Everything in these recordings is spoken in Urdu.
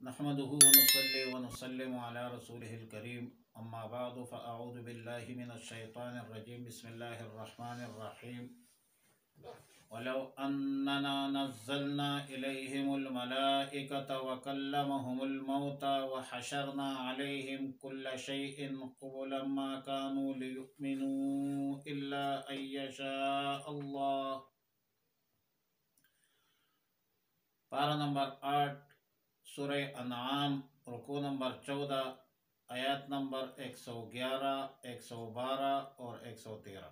نحمده ونصلي ونسلم على رسوله الكريم اما بعد فاعوذ بالله من الشيطان الرجيم بسم الله الرحمن الرحيم ولو اننا نزلنا اليهم الملائكة وكلمهم الموتى وحشرنا عليهم كل شيء قبلا ما كانوا ليؤمنوا الا ان يشاء الله۔ پارہ نمبر 8 سورہ انعام، رکوع نمبر 14، آیات نمبر 111، 112 اور 113۔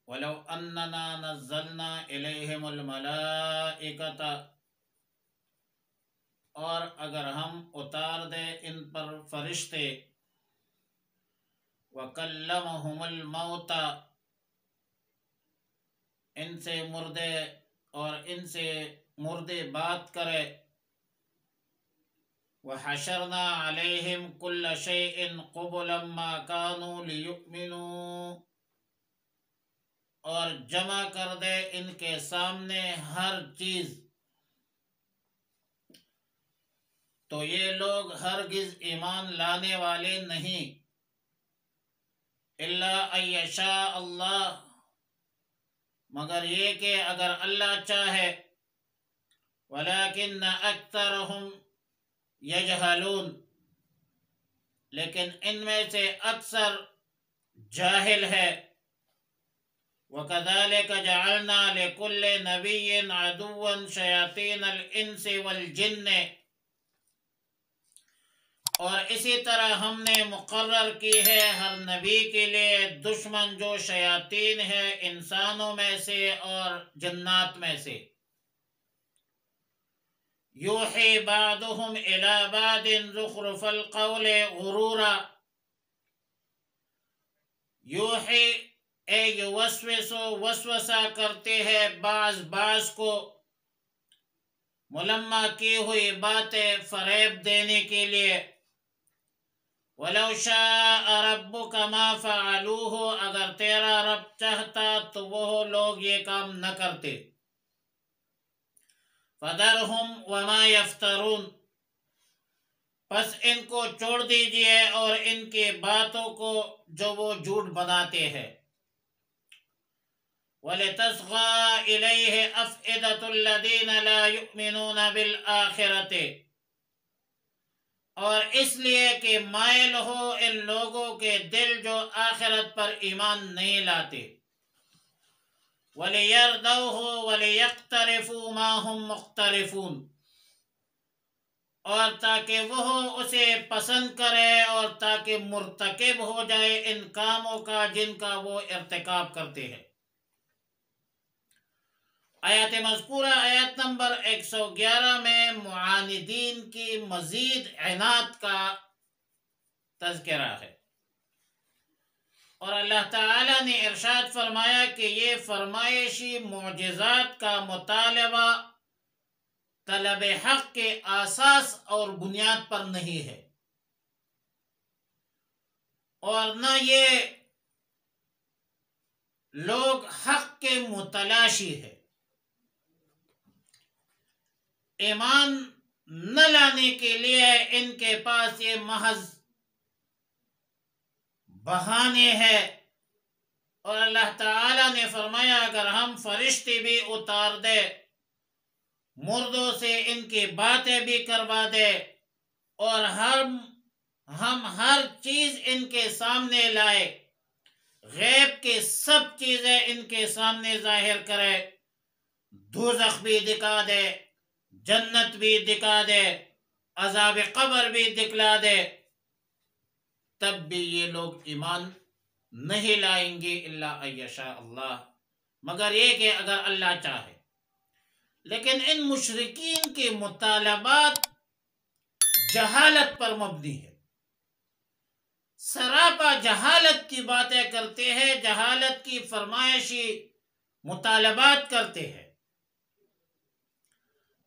وَلَوْ أَنَّنَا نَزَّلْنَا إِلَيْهِمُ الْمَلَائِكَةَ، اور اگر ہم اتار دے ان پر فرشتے، وَكَلَّمَهُمُ الْمَوْتَى، ان سے مردے اور ان سے مردے بات کرے، وَحَشَرْنَا عَلَيْهِمْ كُلَّ شَيْءٍ قُبُلًا مَا كَانُوا لِيُؤْمِنُوا، اور جمع کر دے ان کے سامنے ہر چیز، تو یہ لوگ ہرگز ایمان لانے والے نہیں، الا ان یشاء اللہ، مگر یہ کہ اگر اللہ چاہے، ولیکن اکثرہم یجہلون، لیکن ان میں سے اکثر جاہل ہے۔ وَكَذَلِكَ جَعَلْنَا لِكُلِّ نَبِيٍّ عَدُوًّا شَيَاطِينَ الْإِنسِ وَالْجِنِّ، اور اسی طرح ہم نے مقرر کی ہے ہر نبی کے لیے دشمن جو شیاطین ہے انسانوں میں سے اور جنات میں سے۔ یوحی بعضهم الی بعض زخرف القول غرورا، یوحی اے یوسوسو، وسوسہ کرتے ہیں بعض کو، ملمہ کی ہوئی باتیں فریب دینے کے لیے۔ وَلَوْ شَاءَ رَبُّكَ مَا فَعَلُوهُ، اگر تیرا رب چاہتا تو وہ لوگ یہ کام نہ کرتے۔ فَذَرْهُمْ وَمَا يَفْتَرُونَ، پس ان کو چھوڑ دیجئے اور ان کی باتوں کو جو وہ جھوٹ بناتے ہیں۔ وَلِتَصْغَىٰ إِلَيْهِ أَفْئِدَةُ الَّذِينَ لَا يُؤْمِنُونَ بِالْآخِرَةِ، اور اس لیے کہ مائل ہو ان لوگوں کے دل جو آخرت پر ایمان نہیں لاتے۔ وَلِيَرْضَوْهُ وَلِيَقْتَرِفُوا مَا هُمْ مُقْتَرِفُونَ، اور تاکہ وہ اسے پسند کرے اور تاکہ مرتکب ہو جائے ان کاموں کا جن کا وہ ارتکاب کرتے ہیں۔ آیات مذکورہ آیات نمبر 111 میں معاندین کی مزید عناد کا تذکرہ ہے، اور اللہ تعالی نے ارشاد فرمایا کہ یہ فرمائشی معجزات کا مطالبہ طلب حق کے اساس اور بنیاد پر نہیں ہے، اور نہ یہ لوگ حق کے متلاشی ہے۔ ایمان نہ لانے کے لیے ان کے پاس یہ محض بہانے ہیں، اور اللہ تعالی نے فرمایا اگر ہم فرشتے بھی اتار دے، مردوں سے ان کی باتیں بھی کروا دے، اور ہم ہر چیز ان کے سامنے لائے، غیب کی سب چیزیں ان کے سامنے ظاہر کرے، دوزخ بھی دکھا دے، جنت بھی دکھا دے، عذاب قبر بھی دکھلا دے، تب بھی یہ لوگ ایمان نہیں لائیں گے الا ان یشاء اللہ، مگر یہ کہ اگر اللہ چاہے۔ لیکن ان مشرکین کے مطالبات جہالت پر مبنی ہے، سراپا جہالت کی باتیں کرتے ہیں، جہالت کی فرمائشی مطالبات کرتے ہیں۔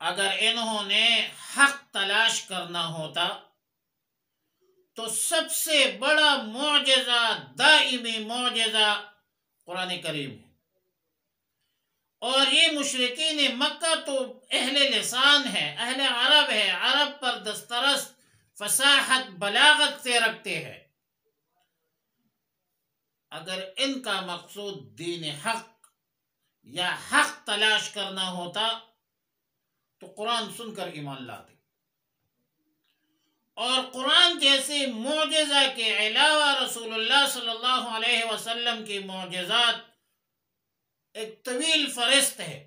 اگر انہوں نے حق تلاش کرنا ہوتا تو سب سے بڑا معجزہ، دائمی معجزہ قرآن کریم ہے، اور یہ مشرکین مکہ تو اہل لسان ہے، اہل عرب ہے، عرب پر دسترس فصاحت بلاغت سے رکھتے ہیں. اگر ان کا مقصود دین حق یا حق تلاش کرنا ہوتا تو قرآن سن کر ایمان لاتے، اور قرآن جیسے معجزہ کے علاوہ رسول اللہ صلی اللہ علیہ وسلم کی معجزات ایک طویل فہرست ہے.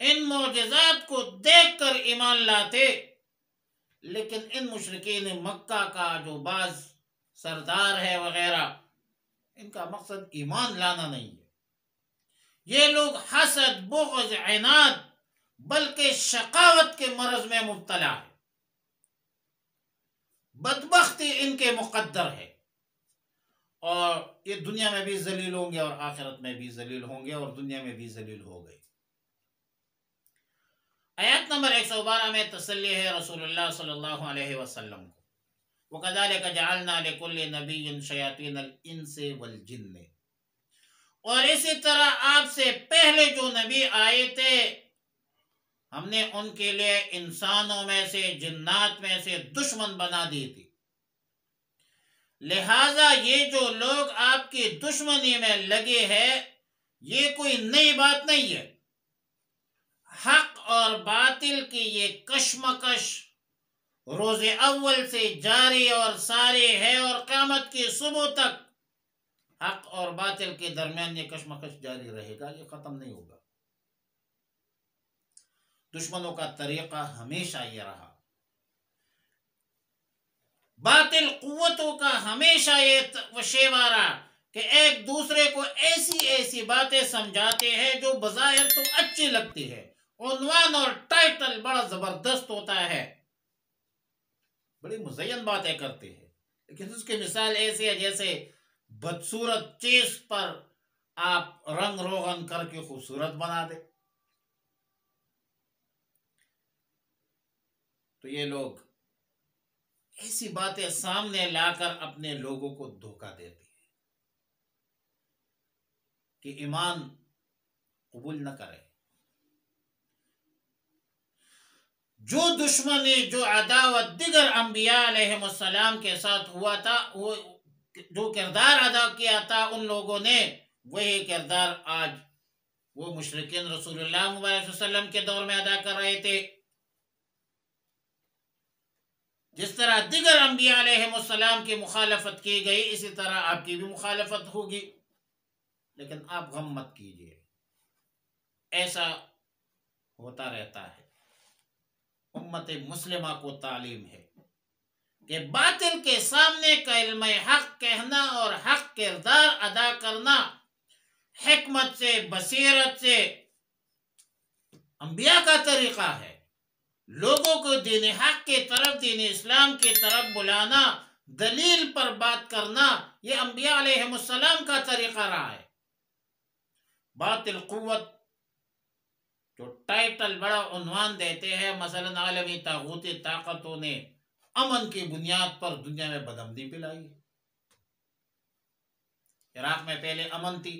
ان معجزات کو دیکھ کر ایمان لاتے، لیکن ان مشرکین مکہ کا جو بعض سردار ہے وغیرہ، ان کا مقصد ایمان لانا نہیں ہے. یہ لوگ حسد، بغض، عناد بلکہ شقاوت کے مرض میں مبتلا ہے. بدبختی ان کے مقدر ہے، اور یہ دنیا میں بھی ذلیل ہوں گے اور آخرت میں بھی ذلیل ہوں گے، اور دنیا میں بھی ذلیل ہو گئے. آیات نمبر 112 میں تسلی ہے رسول اللہ صلی اللہ علیہ وسلم کو. وَكَذَلِكَ جَعَلْنَا لِكُلِّ نَبِيٍّ شَيَاطِينَ الْإِنسِ وَالْجِنِّ. اور اسی طرح آپ سے پہلے جو نبی آئے تھے، ہم نے ان کے لیے انسانوں میں سے، جنات میں سے دشمن بنا دی تھی. لہذا یہ جو لوگ آپ کی دشمنی میں لگے ہیں، یہ کوئی نئی بات نہیں ہے. حق اور باطل کی یہ کشمکش روز اول سے جاری اور ساری ہے، اور قیامت کی صبح تک حق اور باطل کے درمیان یہ کشمکش جاری رہے گا، یہ ختم نہیں ہوگا. دشمنوں کا طریقہ ہمیشہ یہ رہا. باطل قوتوں کا ہمیشہ یہ وشیوا رہا کہ ایک دوسرے کو ایسی ایسی باتیں سمجھاتے ہیں جو بظاہر تو اچھی لگتی ہے. عنوان اور ٹائٹل بڑا زبردست ہوتا ہے، بڑی مزین باتیں کرتے ہیں، لیکن اس کی مثال ایسی ہے جیسے بدصورت چیز پر آپ رنگ روغن کر کے خوبصورت بنا دے. تو یہ لوگ ایسی باتیں سامنے لا کر اپنے لوگوں کو دھوکہ دیتے ہیں کہ ایمان قبول نہ کرے. جو دشمنی، جو عداوت دیگر انبیاء علیہ السلام کے ساتھ ہوا تھا، وہ جو کردار ادا کیا تھا ان لوگوں نے، وہی کردار آج وہ مشرکین رسول اللہ مبارک وسلم کے دور میں ادا کر رہے تھے. جس طرح دیگر انبیاء علیہ السلام کی مخالفت کی گئی، اسی طرح آپ کی بھی مخالفت ہوگی. لیکن آپ غم مت کیجیے، ایسا ہوتا رہتا ہے. امت مسلمہ کو تعلیم ہے کہ باطل کے سامنے کلمہ حق کہنا اور حق کردار ادا کرنا حکمت سے، بصیرت سے انبیاء کا طریقہ ہے. لوگوں کو دین حق کی طرف، دین اسلام کی طرف بلانا، دلیل پر بات کرنا، یہ انبیاء علیہ السلام کا طریقہ رہا ہے. باطل قوت جو ٹائٹل، بڑا عنوان دیتے ہیں، مثلا عالمی طاغوتی طاقتوں نے امن کی بنیاد پر دنیا میں بدامنی پلائی. عراق میں پہلے امن تھی،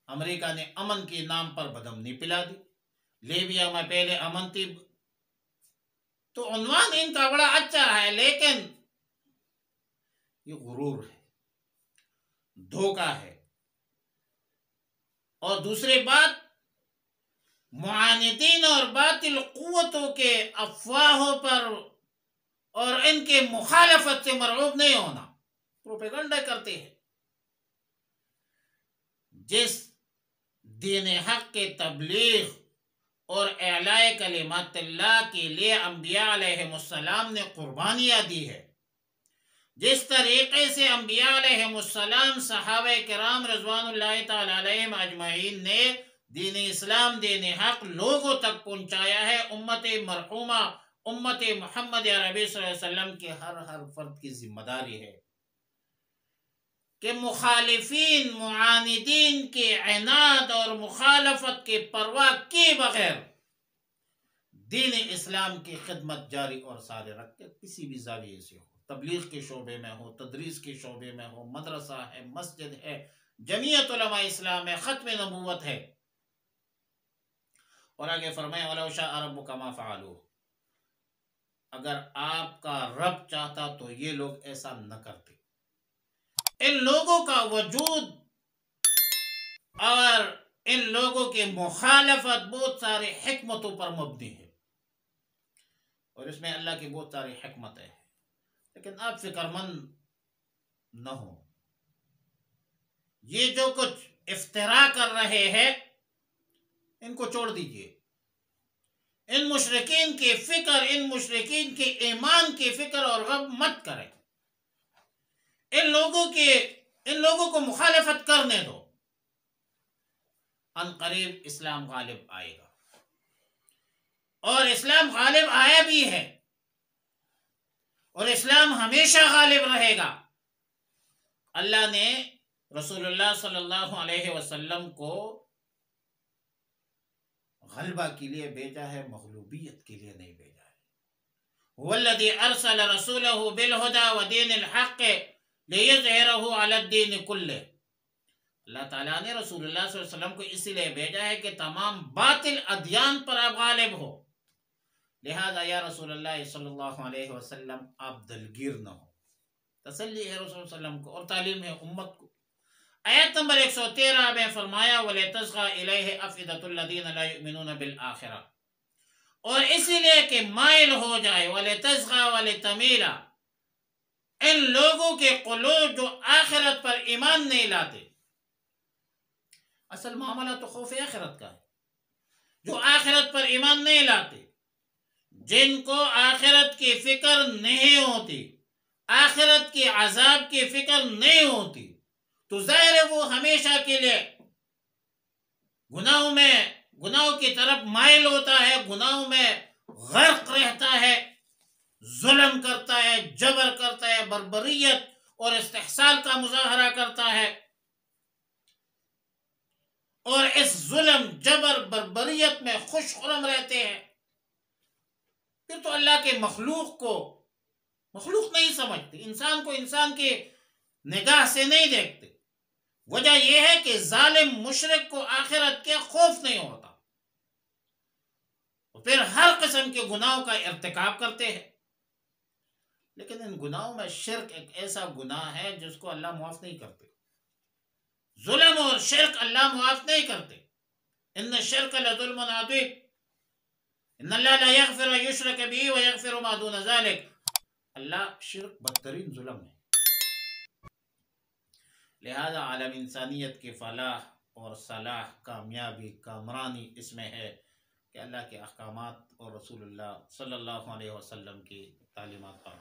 امریکہ نے امن کے نام پر بدامنی پلا دی. لیبیا میں پہلے امن تھی. تو عنوان ان کا بڑا اچھا ہے، لیکن یہ غرور ہے، دھوکہ ہے. اور دوسری بات، معاندین اور باطل قوتوں کے افواہوں پر اور ان کے مخالفت سے مرعوب نہیں ہونا. پروپیگنڈا کرتے ہیں. جس دین حق کے تبلیغ اور اعلاء کلمات اللہ کے لیے انبیاء علیہ السلام نے قربانیاں دی ہے، جس طریقے سے انبیاء علیہ السلام، صحابہ کرام رضوان اللہ تعالی علیہم اجمعین نے دین اسلام، دین حق لوگوں تک پہنچایا ہے، امت مرحومہ، امت محمد عربی صلی اللہ علیہ وسلم کے ہر فرد کی ذمہ داری ہے کہ مخالفین، معاندین کے عناد اور مخالفت کی پرواہ کیے بغیر دین اسلام کی خدمت جاری اور سارے رکھ کے کسی بھی زاویے سے ہو، تبلیغ کے شعبے میں ہو، تدریس کے شعبے میں ہو، مدرسہ ہے، مسجد ہے، جمعیت علماء اسلام ہے، ختم نبوت ہے، اور آگے فرمایا وَلَوْ شَاءَ رَبُّكَ مَا فَعَلُوهُ، اگر آپ کا رب چاہتا تو یہ لوگ ایسا نہ کرتے۔ ان لوگوں کا وجود اور ان لوگوں کی مخالفت بہت ساری حکمتوں پر مبنی ہے، اور اس میں اللہ کی بہت ساری حکمتیں ہیں، لیکن آپ فکر مند نہ ہو۔ یہ جو کچھ افترا کر رہے ہیں ان کو چھوڑ دیجئے۔ ان مشرکین کی فکر، ان مشرکین کی ایمان کی فکر اور غم مت کریں۔ ان لوگوں کو مخالفت کرنے دو۔ ان قریب اسلام غالب آئے گا، اور اسلام غالب آیا بھی ہے، اور اسلام ہمیشہ غالب رہے گا۔ اللہ نے رسول اللہ صلی اللہ علیہ وسلم کو غلبہ کے لیے بھیجا ہے، مغلوبیت کے لیے نہیں بھیجا ہے۔ والذی ارسل رسولہ بالہدی ودین الحق لیظہرہ علی الدین کلہ۔ اللہ تعالیٰ نے رسول اللہ صلی اللہ علیہ وسلم کو اسی لیے بھیجا ہے کہ تمام باطل ادیان پر آپ غالب ہو، لہذا یا رسول اللہ صلی اللہ علیہ وسلم آپ دلگیر نہ ہو۔ تسلی ہے رسول اللہ علیہ وسلم کو اور تعلیم ہے امت کو۔ آیت نمبر 113 میں فرمایا وَلِتَصْغَى إِلَيْهِ أَفْئِدَةُ الَّذِينَ لَا يُؤْمِنُونَ بِالْآخِرَةِ، اور اسی لیے کہ مائل ہو جائے، وَلِتَصْغَى وَلِتَمِيلَ، ان لوگوں کے قلوب جو آخرت پر ایمان نہیں لاتے۔ اصل معاملہ تو خوف آخرت کا ہے۔ جو آخرت پر ایمان نہیں لاتے، جن کو آخرت کی فکر نہیں ہوتی، آخرت کی عذاب کی فکر نہیں ہوتی، تو ظاہر ہے وہ ہمیشہ کے لیے گناہوں کی طرف مائل ہوتا ہے، گناہوں میں غرق رہتا ہے، ظلم کرتا ہے، جبر کرتا ہے، بربریت اور استحصال کا مظاہرہ کرتا ہے، اور اس ظلم جبر بربریت میں خوش خرم رہتے ہیں۔ پھر تو اللہ کے مخلوق نہیں سمجھتے، انسان کو انسان کی نگاہ سے نہیں دیکھتے۔ وجہ یہ ہے کہ ظالم مشرک کو آخرت کے خوف نہیں ہوتا، پھر ہر قسم کے گناہوں کا ارتکاب کرتے ہیں۔ لیکن ان گناہوں میں شرک ایک ایسا گناہ ہے جس کو اللہ معاف نہیں کرتے۔ ظلم اور شرک اللہ معاف نہیں کرتے۔ ان الشرک لظلم عظیم، ان اللہ لا یغفر ان یشرک بہ ویغفر ما دون ذلک، اللہ شرک بدترین ظلم ہے۔ لہذا عالم انسانیت کی فلاح اور صلاح، کامیابی، کامرانی اس میں ہے کہ اللہ کے احکامات اور رسول اللہ صلی اللہ علیہ وسلم کی تعلیمات پر